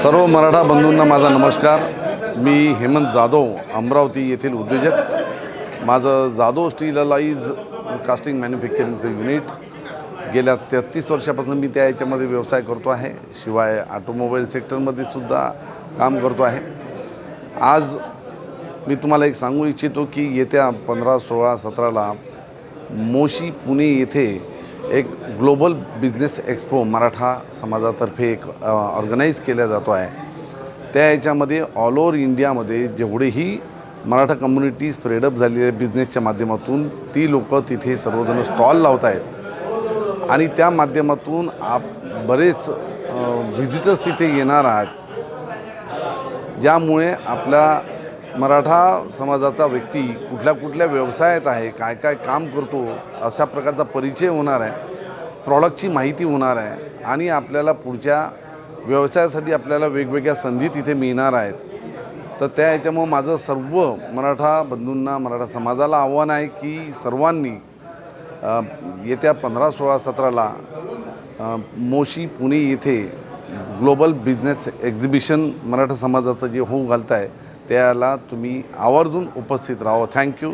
सर्व मराठा बंधूंना माझा नमस्कार। मी हेमंत जाधव, अमरावती येथील उद्योजक। माझं जाधव स्टील अलाईज कास्टिंग मॅन्युफॅक्चरिंगचं युनिट गेल्या 33 वर्षापासून मी त्या याच्यामध्ये व्यवसाय करतो आहे। शिवाय ऑटोमोबाईल सेक्टरमध्ये सुद्धा काम करतो आहे। आज मी तुम्हाला एक सांगू इच्छितो की येत्या 15, 16, 17ला मोशी पुणे येथे एक ग्लोबल बिझनेस एक्सपो मराठा समाजातर्फे एक ऑर्गनाईज केला जातो आहे। त्या याच्यामध्ये ऑल ओव्हर इंडियामध्ये जेवढेही मराठा कम्युनिटी स्प्रेडअप झालेले बिझनेसच्या माध्यमातून ती लोक तिथे सर्वजण स्टॉल लावत आहेत आणि त्या माध्यमातून बरेच व्हिजिटर्स तिथे येणार आहेत। ज्यामुळे आपल्या मराठा समाजाचा व्यक्ती कुठल्या व्यवसायात आहे, काय काय काम करतो, अशा प्रकारचा परिचय होणार आहे। प्रॉडक्टची माहिती होणार आहे आणि आपल्याला पुढच्या व्यवसायासाठी आपल्याला वेगवेगळ्या संधी तिथे मिळणार आहेत। तर त्या याच्यामुळे माझं सर्व मराठा बंधूंना, मराठा समाजाला आव्हान आहे की सर्वांनी येत्या 15, 16, 17ला मोशी पुणे येथे ग्लोबल बिझनेस एक्झिबिशन मराठा समाजाचं जे होऊ घालत आहे त्याला तुम्ही आवर्जून उपस्थित राहावं। थँक्यू।